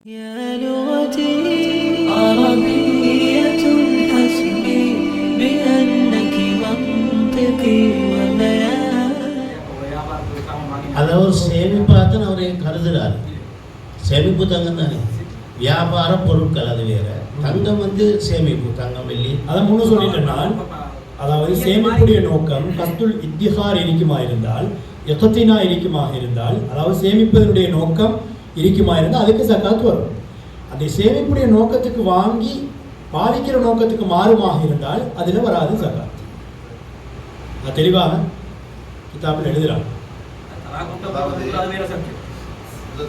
يا لغتي عربية حسبي بأنك منطقي وبيان. அதாவது சேமிப்பாத்தான் அவரை கருதுறாரு. சேமிப்பு தங்கம் தானே, வியாபார பொருட்கள் அது வேற. தங்கம் சேமிப்பு, தங்கம் வெள்ளி. அதை முன்னு சொல்லிட்டேன்னா, அதாவது சேமிப்புடைய நோக்கம் கஸ்துல் இத்திஹார் இருக்குமா இருந்தால், எக்கத்தினா இருக்குமாக இருந்தால், அதாவது சேமிப்பதனுடைய நோக்கம் இருக்குமா இருந்தால் அதுக்கு சக்காத்து வரும். அந்த சேமிப்புடைய நோக்கத்துக்கு வாங்கி பாவிக்கிற நோக்கத்துக்கு மாறுமாக இருந்தால் அதில் வராது சக்காத். அது தெளிவாக கிதாபில் எழுதுறாங்க.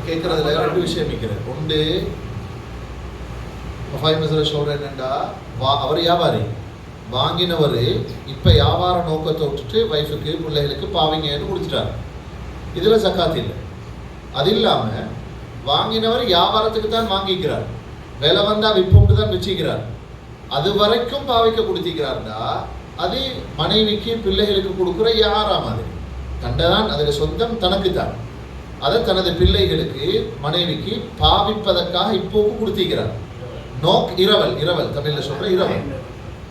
கேட்கறதுல ரெண்டு விஷயம் இருக்கிறது. ஒன்று சொல்றேன் என்னண்டா, அவர் வியாபாரி, வாங்கினவர் இப்ப வியாபார நோக்கத்தை விட்டுட்டு வைஃபுக்கு பிள்ளைகளுக்கு பாவிங்கன்னு கொடுத்துட்டார். இதுல சக்காத்து இல்லை. அது இல்லாம வாங்கினவர் வியாபாரத்துக்கு தான் வாங்கிக்கிறார், விலை வந்தா விற்போம்னு தான் வச்சுக்கிறார், அது வரைக்கும் பாவிக்க கொடுத்திக்கிறார்டா அது மனைவிக்கு பிள்ளைகளுக்கு கொடுக்குற யாராம் அது கண்டதான், அதில் சொந்தம் தனக்கு தான். அதை தனது பிள்ளைகளுக்கு மனைவிக்கு பாவிப்பதற்காக இப்போக்கு கொடுத்திக்கிறார். இரவல் தமிழ்ல சொல்ற இரவல்.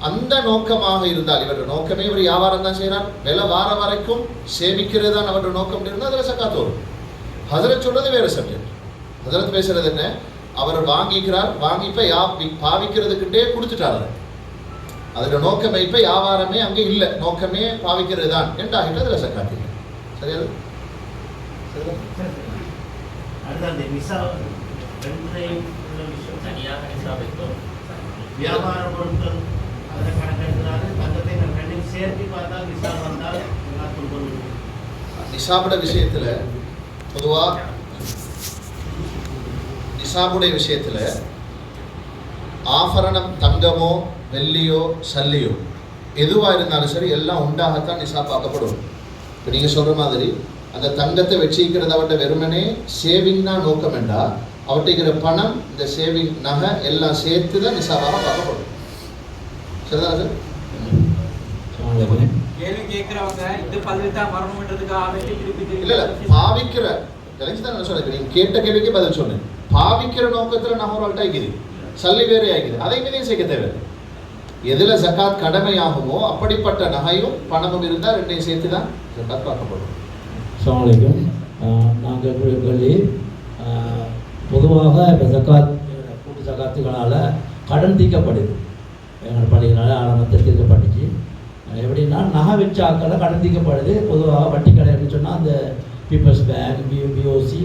அந்த நோக்கமாக இருந்தால், இவருடைய நோக்கமே இவர் வியாபாரம் தான் செய்யறார், விலை வார வரைக்கும் சேமிக்கிறது தான் அவருடைய நோக்கம் இருந்தால் அதில் சக்காத்து வரும். ஹஜரத் சொல்றது வேற சப்ஜெக்ட். ஹஜரத் பேசுறது என்ன, அவர் வாங்கிக்கிறார், வாங்கி இப்ப பாவிக்கிறதுக்கிட்டே கொடுத்துட்டாரு. அதோட நோக்கமே இப்ப வியாபாரமே அங்கே இல்லை, நோக்கமே பாவிக்கிறது தான் என்றாகிட்டு அதில் சக்காத்து இல்லை. சரியாது? வியாபார பொருட்கள் அதை கணக்கெடுக்கிறாரு. தங்கத்தை ரெண்டையும் சேர்த்து பார்த்தால் நிசாப் வந்தால் நிசாபுட விஷயத்துல பொதுவா நிசாபுடைய விஷயத்துல ஆபரணம் தங்கமோ வெள்ளியோ சல்லியோ எதுவா இருந்தாலும் சரி எல்லாம் உண்டாகத்தான் நிசாப் ஆக்கப்படும். இப்போ நீங்க சொல்ற மாதிரி அந்த தங்கத்தை வச்சிக்கிறத அவட்ட வெறுமனே சேவிங் தான் நோக்கம் என்றா, அவட்டிக்கிற பணம் இந்த சேவிங் நகை எல்லாம் சேர்த்து தான் நிசாபாக பார்க்கப்படும். சரிதான் சார்? கேள்வி கேட்கிறவங்க இது பதில்தான் வரணும்ன்றதுக்காக இல்ல பாவிக்கிற தெரிஞ்சுதான் நான் சொல்றேன். நீங்க கேட்ட கேள்விக்கு பதில் சொன்னேன். பாவிக்கிற நோக்கத்துல நகை ஒரு ஆள்கிட்ட ஆகிக்குது, சல்லி வேற ஆகிக்குது, அதை மீதையும் சேர்க்க தேவை. எதுல ஜக்காத் கடமையாகுமோ அப்படிப்பட்ட நகையும் பணமும் இருந்தால் ரெண்டையும் சேர்த்து தான் ஜக்காத் பார்க்கப்படும். அஸ்ஸலாமு அலைக்கும். நாங்கள் கேள்வி, பொதுவாக இப்போ ஜக்காத் கூட்டு ஜக்காத்துகளால் கடன் தீர்க்கப்படுது. எங்கள் பள்ளிகளால் ஆரம்பத்தில் தீர்க்கப்பட்டுச்சு. எப்படின்னா நகை வச்சாக்களை கடன் தீர்க்கப்படுது. பொதுவாக வட்டி கடை அப்படின்னு சொன்னால் அந்த பீப்புள்ஸ் பேங்க், பிஓசி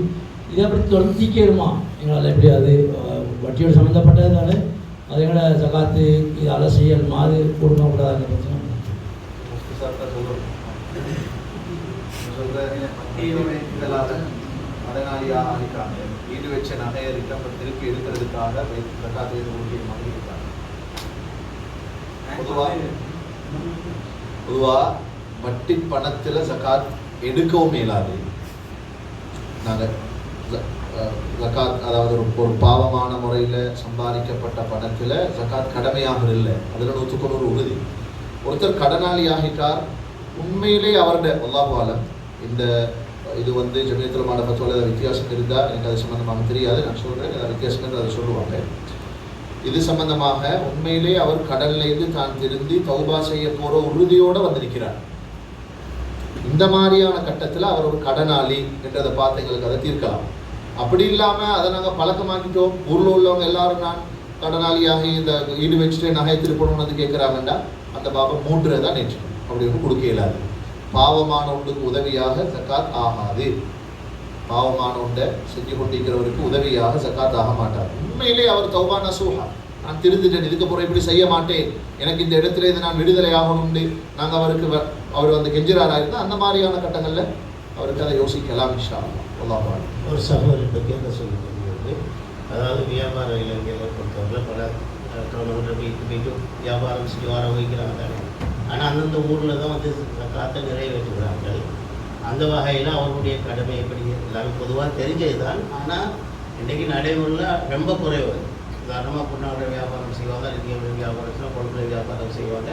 இதை அப்படி தொடர்ந்து தீக்கிடுமா எங்களால் எப்படி அது வட்டியோடு சம்மந்தப்பட்டதுனால அது எங்களை ஜக்காத்து இதால் செய்யணுமா, அது கொடுக்கக்கூடாதுன்னு பிரச்சனை. வீடு வச்ச நகையை திருப்பி எடுக்கிறதுக்காக பொதுவா வட்டி பணத்துல ஜகாத் எடுக்கவும் இயலாது. நாங்கள் ஜகாத் அதாவது ஒரு பாவமான முறையில் சம்பாதிக்கப்பட்ட பணத்தில் ஜகாத் கடமையாக இல்லை, அதில் 100% உறுதி. ஒருத்தர் கடனாளி ஆகிட்டார், உண்மையிலே அவருடைய அல்லாஹு ஆலம் இந்த இது ஜமீயத்துல் உலமா ஃபத்வால வித்தியாசம் இருந்தால் எனக்கு அது சம்பந்தமாக தெரியாது, நான் சொல்கிறேன் வித்தியாசம் என்று அதை சொல்லுவாங்க. இது சம்பந்தமாக உண்மையிலே அவர் கடல்லேருந்து தான் திருந்தி தௌபா செய்ய போகிற உறுதியோடு வந்திருக்கிறார். இந்த மாதிரியான கட்டத்தில் அவர் ஒரு கடனாளி என்றதை பார்த்து எங்களுக்கு அதை தீர்க்கலாம். அப்படி இல்லாமல் அதை நாங்கள் பழக்கமாக்கிட்டோம், ஊரில் உள்ளவங்க எல்லாரும் நான் கடனாளியாகி இந்த ஈடு வச்சுட்டு நகை திருப்பணும்னு கேட்குறாங்கண்டா அந்த பாபா 3 தான் நேற்றுக்கணும், அப்படி ஒன்று கொடுக்க இயலாது. பாவமான ஒன்றுக்கு உதவியாக ஜக்காத் ஆகாது. பாவமான ஒன்றை செஞ்சு கொண்டிருக்கிறவருக்கு உதவியாக ஜக்காத் ஆக மாட்டார். உண்மையிலே அவர் தௌபா நசூஹா, நான் திருந்துட்டேன், இதுக்கு பிறகு இப்படி செய்ய மாட்டேன், எனக்கு இந்த இடத்துல இருந்து நான் விடுதலை ஆகணும்னு நாங்கள் அவர் கெஞ்சிராரா இருந்தால் அந்த மாதிரியான கட்டங்களில் அவருக்கு அதை யோசிக்கலாம். இன்ஷா அல்லாஹ். ஒரு சகோதரிட்ட கேட்க சொல்லியிருக்கிறது, அதாவது வியாபார இளைஞர்களை பொறுத்தவரை பல கவர்மெண்ட் போயிட்டு வியாபாரம் செஞ்சு வர வைக்கிறாங்க தானே, ஆனால் அந்தந்த ஊரில் தான் காற்றை நிறைவேற்றுகிறார்கள். அந்த வகையில் அவர்களுடைய கடமை எப்படி எல்லாமே பொதுவாக தெரிஞ்சது தான், ஆனால் இன்றைக்கி நடைமுறையில் ரொம்ப குறைவு. உதாரணமாக பொண்ணாவுடைய வியாபாரம் செய்வாங்க, இந்தியாவுடைய வியாபாரம் பொருட்களை வியாபாரம் செய்வாங்க,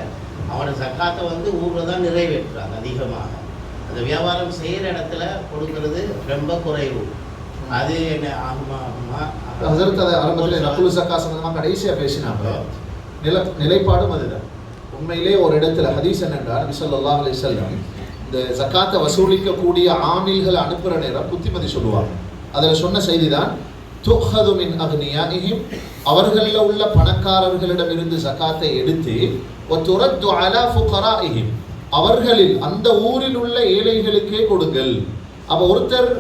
அவனோட சக்காத்தை ஊரில் தான் நிறைவேற்றுறாங்க அதிகமாக. அந்த வியாபாரம் செய்கிற இடத்துல கொடுக்கறது ரொம்ப குறைவு. அது என்ன ஆகுமா ஹஸரத் அதை ஆரம்பத்தில் நக்குல் ஸக்கா சம்பந்தமாக கடைசியாக பேசினாங்க. நிலைப்பாடும் அதுதான். உண்மையிலே ஒரு இடத்துல ஹதீஸ் என்னென்றால் நபி ஸல்லல்லாஹு அலைஹி வஸல்லம் இந்த ஜக்காத்தை வசூலிக்கக்கூடிய ஆமில்களை அனுப்புகிற நேரம் புத்திமதி சொல்லுவாங்க. அதில் சொன்ன செய்தி தான் துஹது மின் அக்னியாஇஹிம், அவர்களில் உள்ள பணக்காரர்களிடமிருந்து ஜக்காத்தை எடுத்து வதுரத்து அலா ஃபுகராஇஹிம், அவர்களில் அந்த ஊரில் உள்ள ஏழைகளுக்கே கொடுங்கள். அப்போ ஒருத்தர்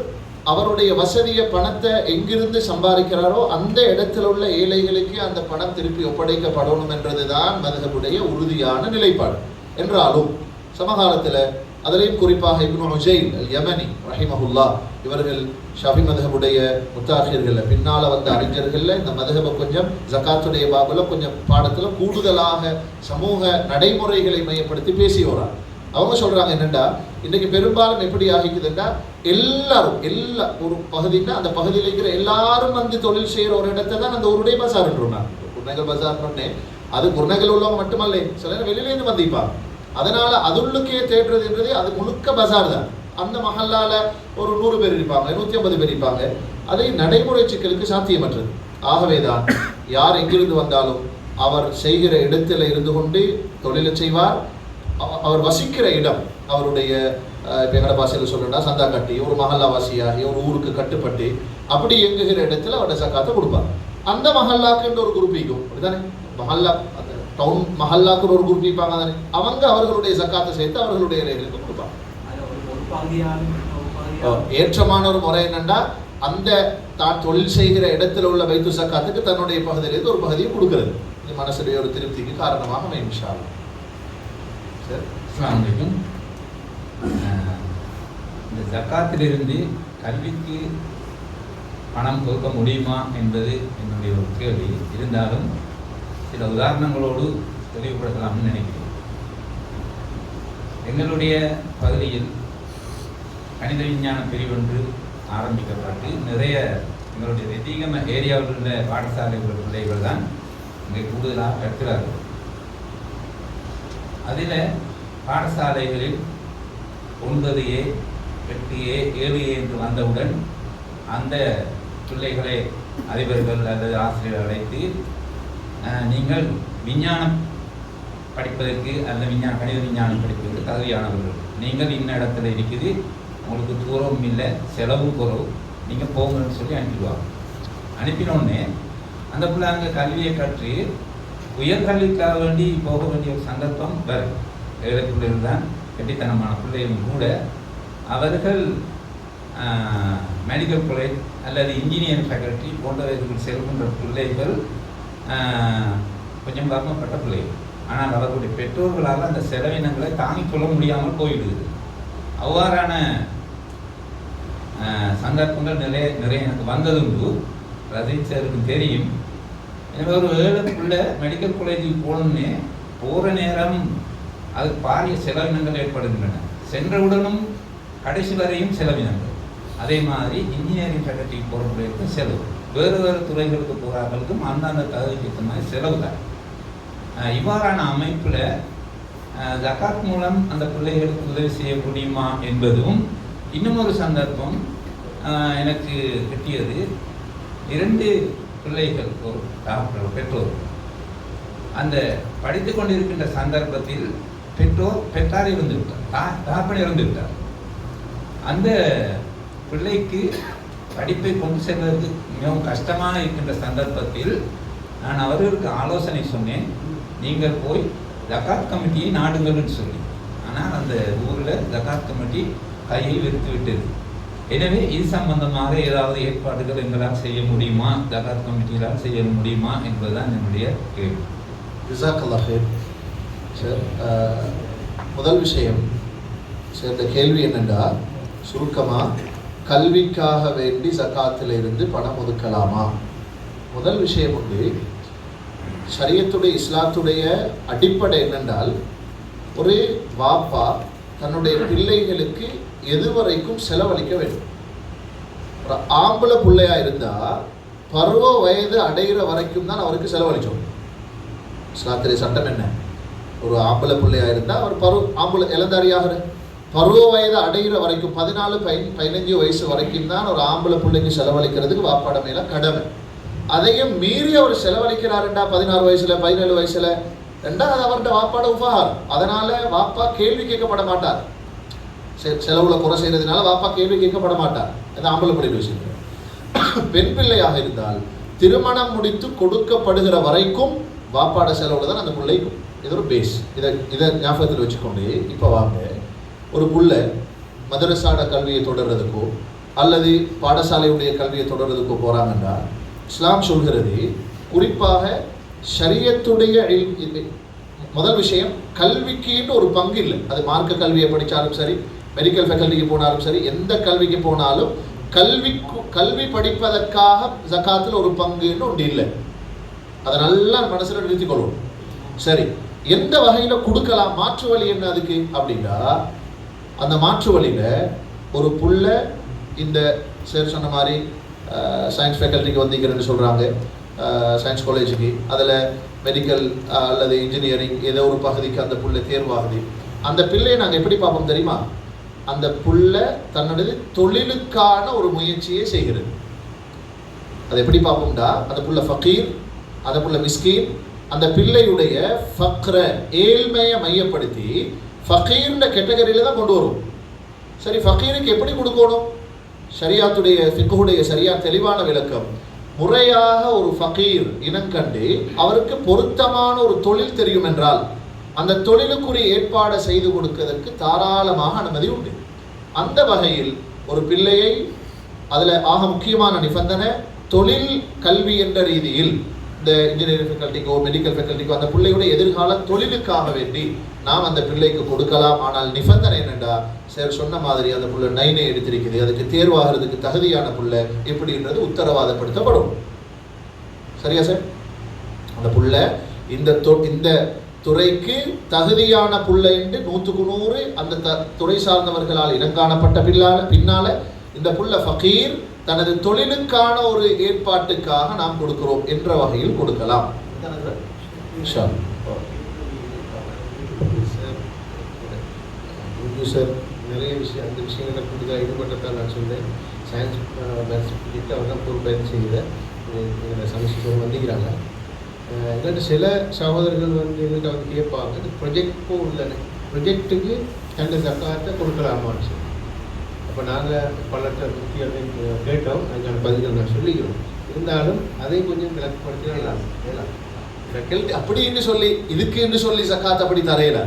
அவருடைய வசதியை பணத்தை எங்கிருந்து சம்பாதிக்கிறாரோ அந்த இடத்துல உள்ள ஏழைகளுக்கு அந்த பணம் திருப்பி ஒப்படைக்கப்படணும் என்றதுதான் மதுஹபுடைய உறுதியான நிலைப்பாடு. என்றாலும் சமகாலத்தில் அதிலையும் குறிப்பாக இப்னு உஜைல் அல் யமனி ரஹிமஹுல்லா இவர்கள் ஷாஃபி மதுஹபுடைய முத்தாஹிர்கள் பின்னால் வந்த அறிஞர்களில் இந்த மதுஹபை கொஞ்சம் ஜக்காத்துடைய பாபுல கொஞ்சம் பாடத்தில் கூடுதலாக சமூக நடைமுறைகளை மையப்படுத்தி பேசி வராங்க. அவங்க சொல்றாங்க என்னென்னா, இன்னைக்கு பெரும்பாலும் எப்படி ஆகிக்குதுன்னா எல்லாரும் ஒரு பகுதின்னா அந்த பகுதியில் இருக்கிற எல்லாரும் வந்து தொழில் செய்கிற ஒரு இடத்தை தான் அந்த ஊருடைய பசார்ன்றோம். குருநகல் பசார்னே அது குருநகல் உள்ளவங்க மட்டுமல்ல, சில நேரம் வெளியிலேருந்து வந்திப்பாங்க. அதனால அதுள்ளுக்கே தேடுறதுன்றது அது முழுக்க பசார் தான். அந்த மஹல்லால ஒரு 100 பேர் இருப்பாங்க, 150 பேர் இருப்பாங்க. அதை நடைமுறை சிக்கலுக்கு சாத்தியமற்றது. ஆகவேதான் யார் எங்கிருந்து வந்தாலும் அவர் செய்கிற இடத்துல இருந்து கொண்டு தொழிலை செய்வார். அவர் வசிக்கிற இடம் அவருடைய எங்கட பாஷையில் சொல்லணும்னா சந்தா கட்டி ஒரு மஹல்லாவாசியாகி ஒரு ஊருக்கு கட்டுப்பட்டு அப்படி இயங்குகிற இடத்துல அவருடைய சக்காத்தை கொடுப்பார். அந்த மஹல்லாக்குன்ற ஒரு குரூப் இருக்கும் அப்படிதானே, மஹல்லா அந்த டவுன் மஹல்லாக்குன்னு ஒரு குரூப் இருப்பாங்க தானே, அவங்க அவர்களுடைய சக்காத்தை சேர்த்து அவர்களுடைய இலைகளுக்கு கொடுப்பாங்க. ஏற்றமான ஒரு முறை என்னன்னா அந்த தான் தொழில் செய்கிற இடத்துல உள்ள வைத்து சக்காத்துக்கு தன்னுடைய பகுதியிலிருந்து ஒரு பகுதியை கொடுக்கிறது. இது மனசுடைய ஒரு திருப்திக்கு காரணமாக அமையும். இன்ஷா அல்லாஹ். அஸ்ஸலாமு அலைக்கும். இந்த ஜக்காத்திலிருந்து கல்விக்கு பணம் கொடுக்க முடியுமா என்பது என்னுடைய ஒரு கேள்வி. இருந்தாலும் சில உதாரணங்களோடு தெளிவுபடுத்தலாம்னு நினைக்கிறேன். எங்களுடைய பகுதியில் கணித விஞ்ஞான பிரிவொன்று ஆரம்பிக்கப்பட்டு நிறைய எங்களுடைய வெற்றிகம ஏரியாவில் உள்ள பாடசாலை பிள்ளைகள் தான் இங்கே கூடுதலாக கற்கிறார்கள். அதில் பாடசாலைகளில் 9A, 8A, 7A என்று வந்தவுடன் அந்த பிள்ளைகளை அதிபர்கள் அல்லது ஆசிரியர்கள் அழைத்து நீங்கள் விஞ்ஞானம் படிப்பதற்கு அல்லது கணித விஞ்ஞானம் படிப்பதற்கு தகுதியானவர்கள், நீங்கள் இன்ன இடத்துல இருக்குது, உங்களுக்கு தூரமும் இல்லை, செலவும் குறவு, நீங்கள் போங்கன்னு சொல்லி அனுப்பிடுவாங்க. அனுப்பினோடனே அந்த பிள்ளை அங்கே கல்வியை கற்று உயர்கல்விக்காக வேண்டி போக வேண்டிய ஒரு சந்தர்ப்பம் வரும். ஏழை பிள்ளைகள் தான், கெட்டித்தனமான பிள்ளைகளும் கூட அவர்கள் மெடிக்கல் காலேஜ் அல்லது இன்ஜினியரிங் ஃபேக்கல்ட்டி போன்றவர்கள் செல்கின்ற பிள்ளைகள் கொஞ்சம் வறுமைப்பட்ட பிள்ளைகள். ஆனால் அவர்களுடைய பெற்றோர்களால் அந்த செலவினங்களை தாங்கிக் கொள்ள முடியாமல் போயிடுது. அவ்வாறான சந்தர்ப்பங்கள் நிறைய எனக்கு வந்ததுண்டு. ரஜித் சாருக்கு தெரியும். எனவே ஒரு ஏழை பிள்ளை மெடிக்கல் காலேஜுக்கு போகணுன்னே போகிற நேரம் அது பாரிய செலவினங்கள் ஏற்படுகின்றன. சென்றவுடனும் கடைசி வரையும் செலவினங்கள். அதே மாதிரி இன்ஜினியரிங் ஃபேக்கல்ட்டிக்கு போகிறவர்களுக்கும் செலவு, வேறு துறைகளுக்கு போகிறார்களுக்கும் அந்தந்த தகுதிக்கு ஏற்ற மாதிரி செலவு தான். இவ்வாறான அமைப்பில் ஜகாத் மூலம் அந்த பிள்ளைகளுக்கு உதவி செய்ய முடியுமா என்பதும் இன்னும் ஒரு சந்தர்ப்பம் எனக்கு கிட்டியது. 2 பிள்ளைகள், ஒரு டாக்டர் பெற்றோர் அந்த படித்து கொண்டிருக்கின்ற சந்தர்ப்பத்தில் பெற்றார் இருந்து விட்டார், தாப்பன் இருந்து விட்டார். அந்த பிள்ளைக்கு படிப்பை கொண்டு செல்வதற்கு மிகவும் கஷ்டமாக இருக்கின்ற சந்தர்ப்பத்தில் நான் அவர்களுக்கு ஆலோசனை சொன்னேன், நீங்கள் போய் ஜகாத் கமிட்டியை நாடுங்கள்னு சொல்லி. ஆனால் அந்த ஊரில் ஜகாத் கமிட்டி கையை விரித்து விட்டது. எனவே இது சம்பந்தமாக ஏதாவது ஏற்பாடுகள் எங்களால் செய்ய முடியுமா, ஜகாத் கமிட்டிகளால் செய்ய முடியுமா என்பதுதான் என்னுடைய கேள்வி. ஜஸாக்கல்லாஹ் ஹைர். சார், முதல் விஷயம் சார், இந்த கேள்வி என்னென்றால் சுருக்கமாக கல்விக்காக வேண்டி ஜகாத்தில் இருந்து பணம் ஒதுக்கலாமா? முதல் விஷயம் உண்டு. ஷரியத்துடைய இஸ்லாத்துடைய அடிப்படை என்னென்றால் ஒரு வாப்பா தன்னுடைய பிள்ளைகளுக்கு எதுவரைக்கும் செலவழிக்க வேண்டும். ஒரு ஆம்பளை பிள்ளையா இருந்தால் பருவ வயது அடைகிற வரைக்கும் தான் அவருக்கு செலவழிச்சோம். இஸ்லாத்திலே சட்டம் என்ன? ஒரு ஆம்பளை பிள்ளையா இருந்தால் அவர் ஆம்பளை இளந்தாரியாகிற பருவ வயது அடைகிற வரைக்கும் 14-15 வயசு வரைக்கும் தான் ஒரு ஆம்பளை பிள்ளைக்கு செலவழிக்கிறதுக்கு வாப்பாட மேல கடமை. அதையும் மீறி அவர் செலவழிக்கிறாருண்டா 16 வயசுல 17 வயசுல ரெண்டா அது அவர்கிட்ட வாப்பாட உபகாரம். அதனால வாப்பா கேள்வி கேட்கப்பட மாட்டார். செலவுல குறை செய்யறதுனால வாப்பா கேள்வி கேட்கப்பட மாட்டார். அது ஆம்பளை பிள்ளை விஷயம். பெண் பிள்ளையாக இருந்தால் திருமணம் முடித்து கொடுக்கப்படுகிற வரைக்கும் வாப்பாட செலவுல தான் அந்த பிள்ளைக்கும். இது ஒரு பேஸ். இதை ஞாபகத்தில் வச்சுக்கொண்டு இப்போ வாங்க, ஒரு புள்ள மதரசாட கல்வியை தொடர்றதுக்கோ அல்லது பாடசாலையுடைய கல்வியை தொடர்றதுக்கோ போறாங்கன்னா இஸ்லாம் சொல்கிறது குறிப்பாக ஷரியத்துடைய முதல் விஷயம் கல்விக்குன்னு ஒரு பங்கு இல்லை. அது மார்க்க கல்வியை படித்தாலும் சரி, மெடிக்கல் ஃபேக்கல்ட்டிக்கு போனாலும் சரி, எந்த கல்விக்கு போனாலும் கல்வி படிப்பதற்காக ஜகாத்தில் ஒரு பங்குன்னு ஒன்று இல்லை. அதை நல்லா மனசில் நிறுத்திக்கொள்ளும். சரி, எந்த வகையில் கொடுக்கலாம், மாற்று வழி என்ன அதுக்கு அப்படின்னா, அந்த மாற்று வழியில் ஒரு புள்ள இந்த சார் சொன்ன மாதிரி சயின்ஸ் ஃபேக்கல்ட்டிக்கு வந்திருக்கிறேன்னு சொல்கிறாங்க, சயின்ஸ் காலேஜுக்கு, அதில் மெடிக்கல் அல்லது இன்ஜினியரிங் ஏதோ ஒரு பகுதிக்கு அந்த புள்ளை தேர்வாகுது. அந்த பிள்ளையை நாங்கள் எப்படி பார்ப்போம் தெரியுமா? அந்த புள்ள தன்னுடைய தொழிலுக்கான ஒரு முயற்சியை செய்கிறது. அதை எப்படி பார்ப்போம்டா, அந்த புள்ள ஃபக்கீர், அந்த புள்ள மிஸ்கீன், அந்த பிள்ளையுடைய ஃபக்ர ஏழ்மையை மையப்படுத்தி ஃபக்கீர்ன்ற கேட்டகரியில தான் கொண்டு வரும். சரி, ஃபக்கீருக்கு எப்படி கொடுக்கணும்? ஷரியாத்துடைய ஃபிக்ஹுடைய சரியா தெளிவான விளக்கம், முறையாக ஒரு ஃபக்கீர் இனங்கண்டு அவருக்கு பொருத்தமான ஒரு தொழில் தெரியும் என்றால் அந்த தொழிலுக்குரிய ஏற்பாடை செய்து கொடுப்பதற்கு தாராளமாக அனுமதி உண்டு. அந்த வகையில் ஒரு பிள்ளையை, அதில் ஆக முக்கியமான நிபந்தனை தொழில் கல்வி என்ற ரீதியில் இந்த இன்ஜினியரிங் ஃபேக்கல்ட்டிக்கோ மெடிக்கல் ஃபேக்கல்ட்டிக்கோ அந்த பிள்ளையுடைய எதிர்கால தொழிலுக்காக வேண்டி நாம் அந்த பிள்ளைக்கு கொடுக்கலாம். ஆனால் நிபந்தனை என்னென்றா, சார் சொன்ன மாதிரி அந்த புள்ள 9 எடுத்திருக்குது, அதுக்கு தேர்வாகிறதுக்கு தகுதியான புள்ள எப்படின்றது உத்தரவாதப்படுத்தப்படும். சரியா சார்? அந்த புள்ள இந்த துறைக்கு தகுதியான புள்ள என்று 100க்கு 100 அந்த துறை சார்ந்தவர்களால் இனங்காணப்பட்ட பின்னால இந்த புள்ள ஃபக்கீர் தனது தொழிலுக்கான ஒரு ஏற்பாட்டுக்காக நாம் கொடுக்கிறோம் என்ற வகையில் கொடுக்கலாம். சார் நிறைய விஷயம் அந்த விஷயங்களை புதிதாக ஈடுபட்டதான் நான் சொல்றேன். சயின்ஸ் மேத்ஸ் ப்ராஜெக்ட் அவர் தான் பொறுப்பேற்று செய்த எங்களை சமஸ்கிருதம் வந்திக்கிறாங்க. எங்கள்கிட்ட சில சகோதரர்கள் எங்கள்கிட்ட கேட்பாங்க, இந்த ப்ரொஜெக்ட் உள்ளன ப்ரொஜெக்டுக்கு தந்த ஜக்காத்தை கொடுக்கலாமான்னு சொல்லி. அப்போ நாங்கள் பலர்கிட்ட முக்கியமாக கேட்டோம், அதுக்கான பதில்கள் நான் சொல்லிக்கிறோம். இருந்தாலும் அதை கொஞ்சம் விளக்கப்படுத்தினா கேள்வி அப்படின்னு சொல்லி இதுக்கு என்று சொல்லி ஜக்காத் அப்படி தரையில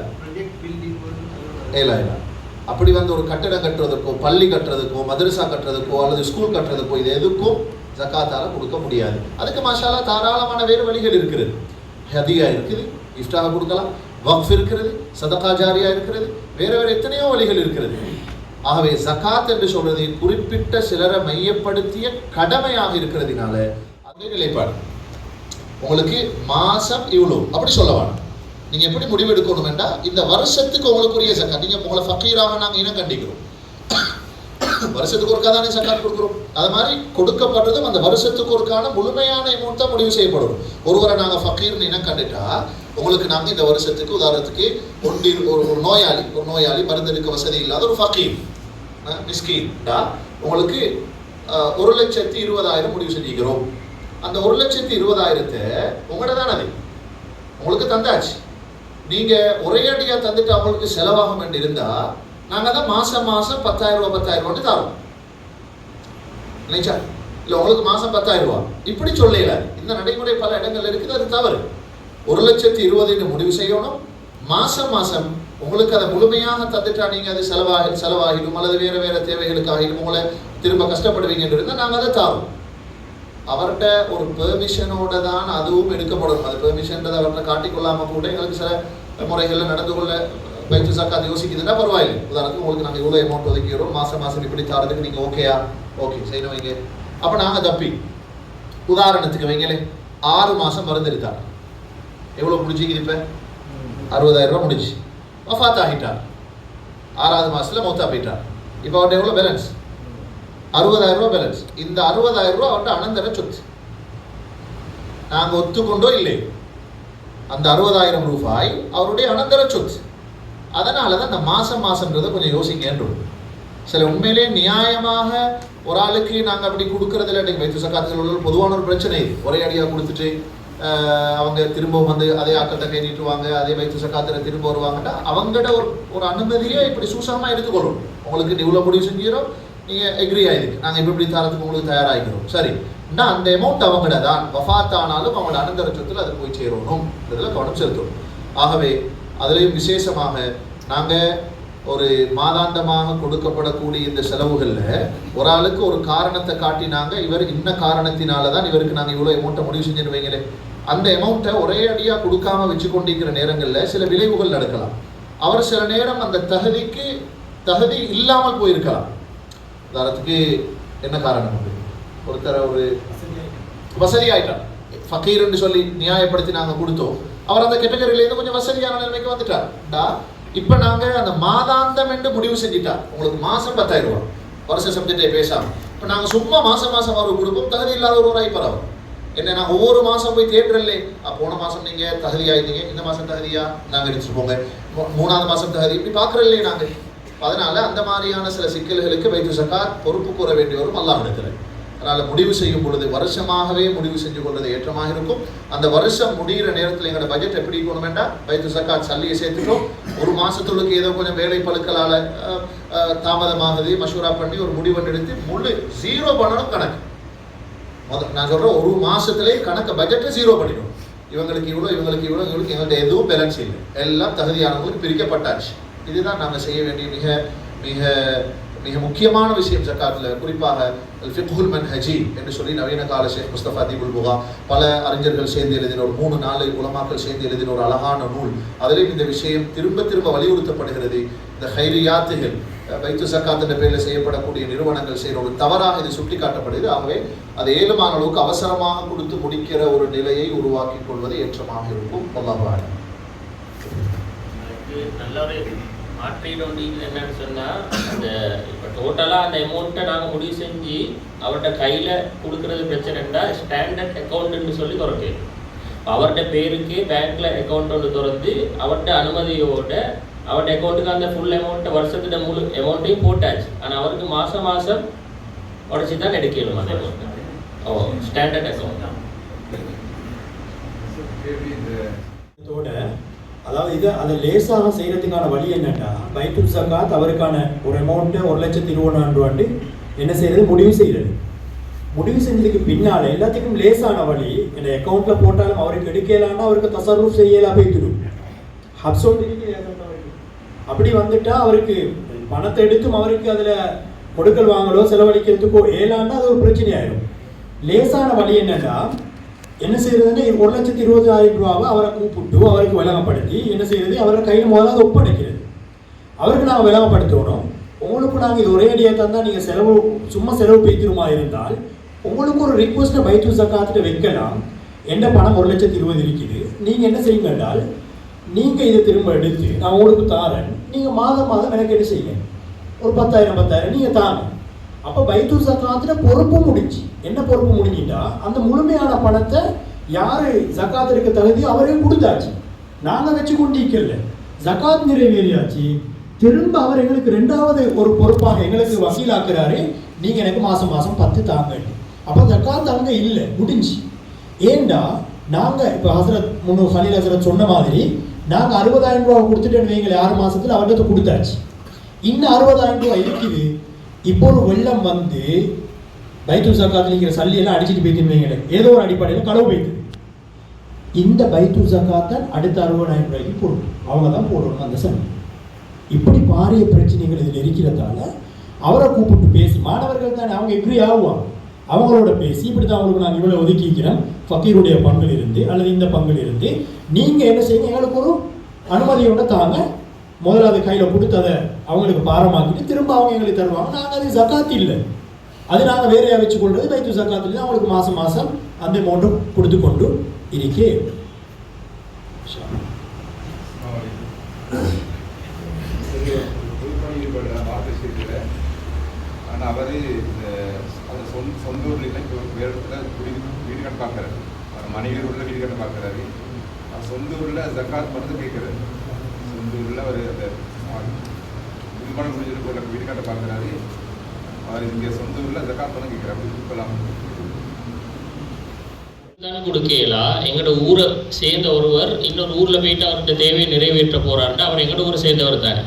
இல்லை அப்படி ஒரு கட்டடம் கட்டுறதுக்கோ பள்ளி கட்டுறதுக்கோ மதரசா கட்டுறதுக்கோ அல்லது ஸ்கூல் கட்டுறதுக்கோ இது எதுக்கும் ஜக்காத்தால கொடுக்க முடியாது. அதுக்கு மாஷால்லா தாராளமான வேறு வழிகள் இருக்கிறது. ஹதியா இருக்குது, இஃப்டாக கொடுக்கலாம், வக்ஃப் இருக்கிறது, சதகா ஜாரியா இருக்கிறது, வேறு எத்தனையோ வழிகள் இருக்கிறது. ஆகவே ஜகாத் என்று சொல்றது குறிப்பிட்ட சிலரை மையப்படுத்திய கடமையாக இருக்கிறதுனால அதே நிலைப்பாடு. உங்களுக்கு மாசம் இவ்வளோ அப்படி சொல்லவாங்க. நீங்க எப்படி முடிவெடுக்கணும் என்றா, இந்த வருஷத்துக்கு உங்களுக்குரிய ஜகாத், நீங்க உங்களை ஃபக்கீராக நாங்கள் இனம் கண்டிக்கிறோம், வருஷத்துக்கு ஒருக்கா தானே ஜகாத் கொடுக்குறோம். அது மாதிரி கொடுக்கப்படுறதும் அந்த வருஷத்துக்கு ஒருக்கான முழுமையான அமௌண்ட் தான் முடிவு செய்யப்படும். ஒருவரை நாங்கள் ஃபக்கீர்னு இனம் கண்டுட்டா உங்களுக்கு நாங்கள் இந்த வருஷத்துக்கு உதாரணத்துக்கு ஒரு நோயாளி மருந்தெடுக்க வசதி இல்லாத ஒரு ஃபக்கீர் மிஸ்கீன் உங்களுக்கு 1,20,000 முடிவு செஞ்சுக்கிறோம். அந்த 1,20,000 உங்களோட தான், அது உங்களுக்கு தந்தாச்சு. நீங்க ஒரே அடியா தந்துட்டு அவங்களுக்கு செலவாகும் என்று இருந்தா நாங்க தான் மாசம் 10,000 ரூபாய் தரோம். இல்லைச்சா? இல்லை உங்களுக்கு மாசம் 10,000 ரூபாய் இப்படி சொல்லல. இந்த நடைமுறை பல இடங்கள் இருக்குது, அது தவறு. 1,20,000 முடிவு செய்யணும். மாசம் உங்களுக்கு அதை முழுமையாக தந்துட்டா நீங்க அது செலவாகிடும் அல்லது வேற தேவைகளுக்காகிடும் உங்களை திரும்ப கஷ்டப்படுவீங்கன்னு இருந்தால் நாங்கள் அதை தாரோம். அவர்கிட்ட ஒரு பெர்மிஷனோட தான் அதுவும் எடுக்கப்படும். அது பெர்மிஷன்றது அவர்கிட்ட காட்டிக்கொள்ளாம கூட எங்களுக்கு சில முறைகளில் நடந்து கொள்ள பைத்து ஜக்காத் யோசிக்குதுன்னா பரவாயில்லை. உதாரணத்துக்கு உங்களுக்கு நாங்கள் இவ்வளோ அமௌண்ட் ஒதுக்கிறோம், மாசம் இப்படி தாரதுக்கு நீங்கள் ஓகேயா? ஓகே செய்யணும் வைங்க. அப்போ நாங்கள் தப்பி உதாரணத்துக்கு வைங்களே 6 மாதம் மருந்து எடுத்தார், எவ்வளோ முடிஞ்சுக்குது? இப்போ 60,000 ரூபா முடிஞ்சு. வஃபாத் ஆகிட்டார், 6வது மாதத்தில் மௌத்தா போயிட்டார். இப்போ அவர்கிட்ட எவ்வளோ பேலன்ஸ்? 60,000 ரூபா பேலன்ஸ். இந்த 60,000 ரூபா அவர்கிட்ட அனந்தர சொத்து. நாங்கள் ஒத்துக்கொண்டோ இல்லை, அந்த 60,000 ரூபாய் அவருடைய அனந்தர சொத்து. அதனால தான் இந்த மாசம்ன்றதை கொஞ்சம் யோசிக்கின்றோம். சில உண்மையிலே நியாயமாக ஒரு ஆளுக்கு நாங்கள் அப்படி கொடுக்கறதில்ல. இன்றைக்கு வைத்து சக்காத்துகள் உள்ள பொதுவான ஒரு பிரச்சனை இது. ஒரே அடியாக கொடுத்துட்டு அவங்க திரும்பவும் வந்து அதே ஆக்கத்தை கை நீட்டுவாங்க, அதே வைத்து சக்காத்தில் திரும்ப வருவாங்கன்னா அவங்கள்ட ஒரு அனுமதியை இப்படி சூசகமாக எடுத்துக்கொள்ளும். உங்களுக்கு இவ்வளோ முடிவு செஞ்சிடும், நீங்கள் எக்ரி ஆயிருக்கு, நாங்கள் இப்படி தரத்துக்கு உங்களுக்கு தயாராகிக்கிறோம், சரி நான் அந்த அமௌண்ட் அவங்கள்ட தான் வஃபாத்தானாலும் அவங்களோட அனந்தர சொத்தில் அது போய் சேரணும், இதில் கவனம் செலுத்தும். ஆகவே அதுலேயும் விசேஷமாக நாங்கள் ஒரு மாதாந்தமாக கொடுக்கப்படக்கூடிய இந்த செலவுகளில் ஒரு ஆளுக்கு ஒரு காரணத்தை காட்டினாங்க, இவர் இன்ன காரணத்தினால தான் இவருக்கு நாங்கள் இவ்வளோ அமௌண்ட்டை முடிவு செஞ்சுன்னு வைங்களே, அந்த அமௌண்ட்டை ஒரே அடியாக கொடுக்காம வச்சு கொண்டிருக்கிற நேரங்களில் சில விளைவுகள் நடக்கலாம். அவர் சில நேரம் அந்த தகுதி இல்லாமல் போயிருக்கலாம். உதாரணத்துக்கு என்ன காரணம் உண்டு, ஒருத்தர் ஒரு வசதி ஆயிட்டார், ஃபக்கீர்னு சொல்லி நியாயப்படுத்தி நாங்கள் கொடுத்தோம், அவர் அந்த கேட்டகரியிலேருந்து கொஞ்சம் வசதியான நிலைமைக்கு வந்துட்டார். இப்போ நாங்கள் அந்த மாதாந்தம் என்று முடிவு செஞ்சுட்டார், உங்களுக்கு மாதம் 10,000 ரூபா வருஷ சப்ஜெக்டே பேசாமல். இப்போ நாங்கள் சும்மா மாதம் வரவு கொடுப்போம், தகுதி இல்லாத ஒரு வாய்ப்பு அவர் என்ன, நாங்கள் ஒவ்வொரு மாதம் போய் தேடுறல்லே, போன மாதம் நீங்கள் தகுதியாயிருந்தீங்க, இந்த மாதம் தகுதியாக நாங்கள் எடுத்துட்டு போங்க, 3ஆவது மாதம் தகுதி, இப்படி பார்க்குறல்லே நாங்கள். அதனால் அந்த மாதிரியான சில சிக்கல்களுக்கு வைத்து சக்காத் பொறுப்பு கூற வேண்டி வரும் அல்லாஹ் இடத்துல. அதனால் முடிவு செய்யும் பொழுது வருஷமாகவே முடிவு செஞ்சு கொள்வது ஏற்றமாக இருக்கும். அந்த வருஷம் முடிகிற நேரத்தில் எங்களோட பட்ஜெட் எப்படி இருக்கணும் வேண்டாம், வைத்து சக்காத் சல்லியை சேர்த்துட்டோம், ஒரு மாதத்துக்கு ஏதோ கொஞ்சம் வேலை பழுக்களால் தாமதமாகுது, மஷூரா பண்ணி ஒரு முடிவு எடுத்து முழு 0 பண்ணணும் கணக்கு. நான் சொல்கிறேன், ஒரு மாதத்துலேயே கணக்கு பட்ஜெட்டை 0 பண்ணிடும். இவங்களுக்கு இவ்வளோ, இவங்களுக்கு இவ்வளோ, இவங்களுக்கு எங்கள்கிட்ட எதுவும் பேலன்ஸ் இல்லை, எல்லாம் தகுதியானவங்களுக்கு பிரிக்கப்பட்டாச்சு. இதுதான் நாங்கள் செய்ய வேண்டிய மிக மிக மிக முக்கியமான விஷயம் ஜக்காத்தில். குறிப்பாக ஃபிக்ஹுல் மன்ஹஜி என்று சொல்லி நவீன கால ஷேக் முஸ்தபா தீபுல் புகா பல அறிஞர்கள் சேர்ந்து எழுதின ஒரு 3-4 உலமாக்கள் சேர்ந்து எழுதின ஒரு அழகான நூல். அதிலும் இந்த விஷயம் திரும்ப திரும்ப வலியுறுத்தப்படுகிறது. இந்த ஹைரியாத்துகள் வைத்து சக்காத் என்ற பேரில் செய்யப்படக்கூடிய நிறுவனங்கள் செய்கிற ஒரு தவறாக இது சுட்டி காட்டப்படுது. ஆகவே அது ஏழுமான அளவுக்கு அவசரமாக கொடுத்து முடிக்கிற ஒரு நிலையை உருவாக்கி கொள்வது ஏற்றமாக இருக்கும். அல்லாஹ் நல்ல ஒரு மாற்றீடு ஒன்று என்னன்னு சொன்னால், அந்த இப்போ டோட்டலாக அந்த அமௌண்ட்டை நாங்கள் முடிவு செஞ்சு அவர்கிட்ட கையில் கொடுக்குறது பிரச்சனைன்னா ஸ்டாண்டர்ட் அக்கௌண்ட்டுன்னு சொல்லி திறக்கு. அவர்கிட்ட பேருக்கு பேங்க்கில் அக்கௌண்ட் ஒன்று திறந்து அவர்கிட்ட அனுமதியோட அவர்கிட்ட அக்கௌண்ட்டுக்கு அந்த ஃபுல் அமௌண்ட்டை வருஷத்துட முழு அமௌண்ட்டையும் போட்டாச்சு. ஆனால் அவருக்கு மாதம் மாதம் உடச்சி தான் எடுக்கணும் அந்த அமௌண்ட்டு. ஸ்டாண்டர்ட் அக்கௌண்ட் அதாவது இது அதை லேசாக செய்கிறதுக்கான வழி என்னென்னா, பைத்துல் சக்காத் அவருக்கான ஒரு அமௌண்ட்டு 1,20,000 ரூபாண்டு என்ன செய்கிறது, முடிவு செய்கிறது. முடிவு செஞ்சதுக்கு பின்னால் எல்லாத்துக்கும் லேசான வழி, இந்த அக்கௌண்ட்டில் போட்டாலும் அவருக்கு எடுக்கலான்னா அவருக்கு தசர்ரூஃப் செய்யலாம் போய்த்துடும். ஹப்சோல் அப்படி வந்துட்டால் அவருக்கு பணத்தை எடுத்தும் அவருக்கு அதில் கொடுக்கல் வாங்கலோ செலவழிக்கிறதுக்கோ ஏலான்னா அது ஒரு பிரச்சனையாயிடும். லேசான வழி என்னென்னா, என்ன செய்யறதுன்னா 1,20,000 ரூபாவை அவரை கூப்பிட்டு அவருக்கு விளங்கப்படுத்தி என்ன செய்யறது, அவரை கையில் முதல்ல ஒப்படைக்கிறது. அவருக்கு நாங்கள் விளங்கப்படுத்தணும், உங்களுக்கு நாங்கள் இது ஒரே அடியாக தந்தால் நீங்கள் சும்மா செலவு பேத்திருமா இருந்தால் உங்களுக்கு ஒரு ரிக்வஸ்ட்டை பைத்துல் சக்காத்தில் வைக்கலாம். என்ன பணம் 1,20,000 இருக்குது, நீங்கள் என்ன செய்யுங்க என்றால் நீங்கள் இதை திரும்ப எடுத்து நான் உங்களுக்கு தாரேன், நீங்கள் மாதம் மாதம் எனக்கு என்ன செய்யுங்க ஒரு 10,000 நீங்கள் தாங்க. அப்போ பைத்துல் சக்காத்தில் பொறுப்பு முடிஞ்சு. என்ன பொறுப்பு முடிஞ்சிட்டா, அந்த முழுமையான பணத்தை யார் ஜக்காத்திற்கு தகுதியோ அவரே கொடுத்தாச்சு, நாங்கள் வச்சு கொண்டிருக்கல, ஜக்காத் நிறைவேறியாச்சு. திரும்ப அவர் எங்களுக்கு 2வது ஒரு பொறுப்பாக எங்களுக்கு வசீலாக்குறாரு, நீங்கள் எனக்கு மாதம் மாதம் 10 தாங்க. அப்போ ஜக்காத் அவங்க இல்லை, முடிஞ்சு. ஏண்டா நாங்கள் இப்போ ஹசரத் முன்னூறு ஹலீல் ஹசரத் சொன்ன மாதிரி நாங்கள் 60,000 ரூபா கொடுத்துட்டேன்னு வைங்களேன், 6 மாதத்தில் அவர்கிட்ட கொடுத்தாச்சு. இன்னும் 60,000 ரூபா இருக்குது. இப்போ ஒரு வெள்ளம் வந்து பைத்துல் சக்காத்தில் இருக்கிற சல்லியெல்லாம் அடிச்சுட்டு போய்த்துன்னு வைங்களேன், ஏதோ ஒரு அடிப்படையில் களவு போய்த்து. இந்த பைத்துல் சக்காத்தை அடுத்த 60,000 ரூபாய்க்கு போடணும், அவங்க தான் போடணும் அந்த சல்லி. இப்படி பாரிய பிரச்சனைகள் இதில் இருக்கிறதால அவரை கூப்பிட்டு பேசி, மாணவர்கள் தானே அவங்க எக்ரி ஆகுவாங்க, அவங்களோட பேசி இப்படி தான் அவங்களுக்கு நாங்கள் இவ்வளோ ஒதுக்கிக்கிறோம், ஃபக்கீருடைய பங்கில் இருந்து அல்லது இந்த பங்கில் இருந்து நீங்கள் என்ன செய்யுங்க, எங்களுக்கு ஒரு அனுமதியோட தாங்க, முதல்ல அதை கையில் கொடுத்து அதை அவங்களுக்கு பாரமாக்கிட்டு திரும்ப அவங்க எங்களுக்கு தருவாங்க. நாங்கள் அது ஜக்காத் இல்லை, அது நாங்கள் வேறையாக வச்சு கொள்வது பைத்துல் சக்காத்தில் தான் அவங்களுக்கு மாதம் மாதம் அந்த அமௌண்ட்டும் கொடுத்து கொண்டு இருக்கே. ஆனால் அவர் அது சொந்த ஊரில் வேறு இடத்துல வீடு கட்ட பார்க்குறாரு, மனைவியர் உள்ள வீடு கட்ட பார்க்குறாரு. சொந்த ஊரில் ஜக்காத் மட்டும் கேட்குறாரு. சொந்த ஊரில் அவர் அந்த திருமணம் முடிஞ்சிருக்க வீடு கட்ட பார்க்குறாரு. அவர் இங்கே சொந்த ஊரில் ஜக்காத் பணம் கேட்குறாரு அப்படி கொடுக்கலாம் கொடுக்கலாம். எங்களோட ஊரை சேர்ந்த ஒருவர் இன்னொரு ஊரில் போயிட்டு அவர்கிட்ட தேவையை நிறைவேற்ற போறாருன்னா அவர் எங்களோட ஊரை சேர்ந்தவர் தானே.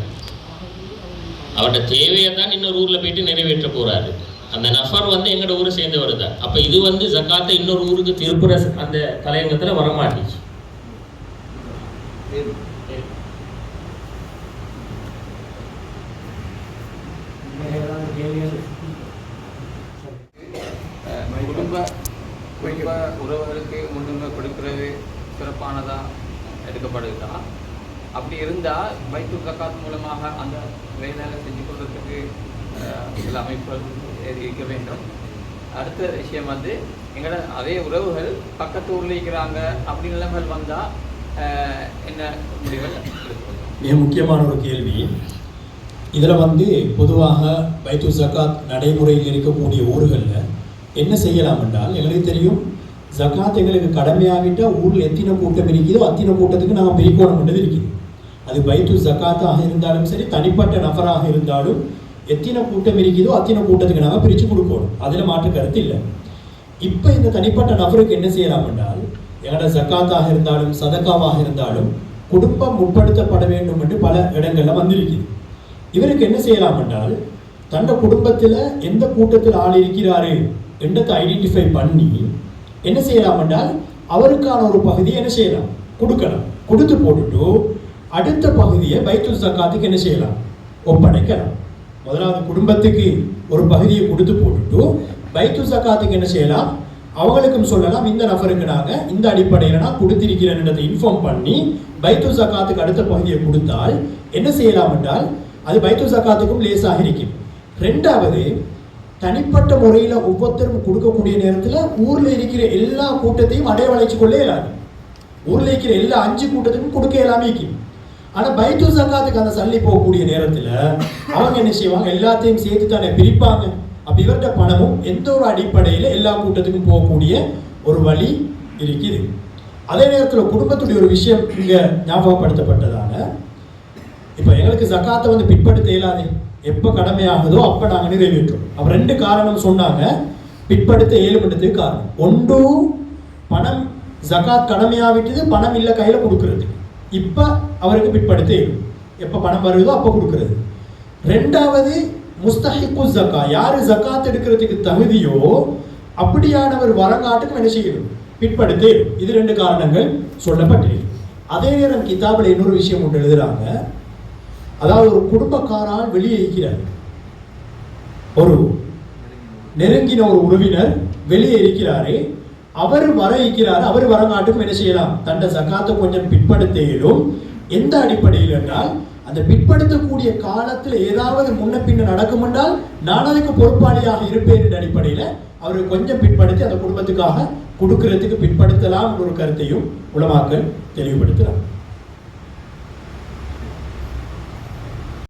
அவரோட தேவையை தான் இன்னொரு ஊரில் போயிட்டு நிறைவேற்ற போறாரு. அந்த நஃபர் வந்து எங்களோட ஊரை சேர்ந்தவர் தான். அப்போ இது வந்து ஜக்காத்தை இன்னொரு ஊருக்கு திருப்புற அந்த தலையங்கத்தில் வரமாட்டிச்சு. குடும்ப உறவுகளுக்கு முன்னுரிமை கொடுக்கிறது சிறப்பானதாக எடுக்கப்படுதா? அப்படி இருந்தால் பைத்துல் ஜக்காத் மூலமாக அந்த வேலைகளை செஞ்சு கொள்றதுக்கு சில அமைப்புகள் இருக்க வேண்டும். அடுத்த விஷயம் வந்து எங்களோட அதே உறவுகள் பக்கத்து ஊரில் இருக்கிறாங்க அப்படி நிலைமைகள் வந்தால் என்ன முடிவுகள் எடுக்கணும்? மிக முக்கியமான ஒரு கேள்வி. இதில் வந்து பொதுவாக பைத்துல் ஜக்காத் நடைமுறையில் இருக்கக்கூடிய ஊர்களில் என்ன செய்யலாம் என்றால், எங்களுக்கு தெரியும் ஜக்காத் எங்களுக்கு கடமையாகிட்டால் ஊரில் எத்தனை கூட்டம் இருக்குதோ அத்தனை கூட்டத்துக்கு நாங்கள் பிரிக்கோணம் பண்ணது இருக்குது. அது பைத்துல் ஜக்காத்தாக இருந்தாலும் சரி, தனிப்பட்ட நபராக இருந்தாலும் எத்தனை கூட்டம் இருக்குதோ அத்தனை கூட்டத்துக்கு நாங்கள் பிரித்து கொடுக்கணும். அதில் மாற்று கருத்து இல்லை. இப்போ இந்த தனிப்பட்ட நபருக்கு என்ன செய்யலாம் என்றால், எங்களோட ஜக்காத்தாக இருந்தாலும் சதக்காவாக இருந்தாலும் குடும்பம் முற்படுத்தப்பட வேண்டும் என்று பல இடங்களில் வந்திருக்குது. இவருக்கு என்ன செய்யலாம் என்றால், தன்னோட குடும்பத்தில் எந்த கூட்டத்தில் ஆள் இருக்கிறாரு என்றதை ஐடென்டிஃபை பண்ணி என்ன செய்யலாம் என்றால் அவருக்கான ஒரு பகுதியை என்ன செய்யலாம், கொடுக்கலாம். கொடுத்து போட்டுட்டு அடுத்த பகுதியை பைத்துல் ஜக்காத்துக்கு என்ன செய்யலாம், ஒப்படைக்கலாம். முதலாவது குடும்பத்துக்கு ஒரு பகுதியை கொடுத்து போட்டுட்டு பைத்துல் ஜக்காத்துக்கு என்ன செய்யலாம், அவங்களுக்கும் சொல்லலாம் இந்த நபருக்கு நாங்கள் இந்த அடிப்படையில் நான் கொடுத்திருக்கிறேன்றதை இன்ஃபார்ம் பண்ணி பைத்துல் ஜக்காத்துக்கு அடுத்த பகுதியை கொடுத்தால் என்ன செய்யலாம் என்றால் அது பைத்துல் ஜக்காத்துக்கும் லேசாக இருக்கும். ரெண்டாவது, தனிப்பட்ட முறையில் ஒவ்வொருத்தரும் கொடுக்கக்கூடிய நேரத்தில் ஊரில் இருக்கிற எல்லா கூட்டத்தையும் அடைவழைச்சு கொள்ள இயலாது. ஊரில் இருக்கிற எல்லா 5 கூட்டத்துக்கும் கொடுக்க எல்லாமே இருக்கும். ஆனால் பைத்துல் ஜக்காத்துக்கு அந்த சல்லி போகக்கூடிய நேரத்தில் அவங்க என்ன செய்வாங்க, எல்லாத்தையும் சேர்த்து தானே பிரிப்பாங்க. அப்போ இவர்கிட்ட பணமும் எந்த ஒரு அடிப்படையில் எல்லா கூட்டத்துக்கும் போகக்கூடிய ஒரு வழி இருக்குது. அதே நேரத்தில் குடும்பத்துடைய ஒரு விஷயம் இங்கே ஞாபகப்படுத்தப்பட்டதால, இப்போ எங்களுக்கு ஜக்காத்தை வந்து பிற்படுத்த இயலாது. எப்போ கடமையாகுதோ அப்போ நாங்கள் நிறைவேற்றோம். அப்போ 2 காரணம் சொன்னாங்க பிற்படுத்த இயலுமன்றதுக்கு காரணம். ஒன்று, பணம் ஜக்காத் கடமையாகிட்டது, பணம் இல்லை கையில் கொடுக்கறது. இப்போ அவருக்கு பிற்படுத்த இயலும், எப்போ பணம் வருதோ அப்போ கொடுக்கறது. ரெண்டாவது, முஸ்தஹிக்கு ஜக்கா, யார் ஜக்காத் எடுக்கிறதுக்கு தகுதியோ அப்படியானவர் வரங்காட்டுக்கும் என்ன செய்யணும், பிற்படுத்த இயலும். இது 2 காரணங்கள் சொல்லப்பட்டிருக்கு. அதே நேரம் கிதாபில் இன்னொரு விஷயம் ஒன்று எழுதுறாங்க. அதாவது ஒரு குடும்பக்காரால் வெளியே இருக்கிறார், ஒரு நெருங்கின ஒரு உறவினர் வெளியே இருக்கிறாரு, அவர் வர இருக்கிறார். அவர் வரங்காட்டுக்கும் என்ன செய்யலாம், தன்னை ஜக்காத்தை கொஞ்சம் பிற்படுத்த இயலும். எந்த அடிப்படையில் என்றால், அந்த பிற்படுத்தக்கூடிய காலத்தில் ஏதாவது முன்ன பின்ன நடக்கும் என்றால் நான் அதுக்கு பொறுப்பாளியாக இருப்பேன் என்ற அடிப்படையில் அவருக்கு கொஞ்சம் பிற்படுத்தி அந்த குடும்பத்துக்காக கொடுக்கறதுக்கு பிற்படுத்தலாம் ஒரு கருத்தையும் உலமாக்கள் தெளிவுபடுத்தலாம்.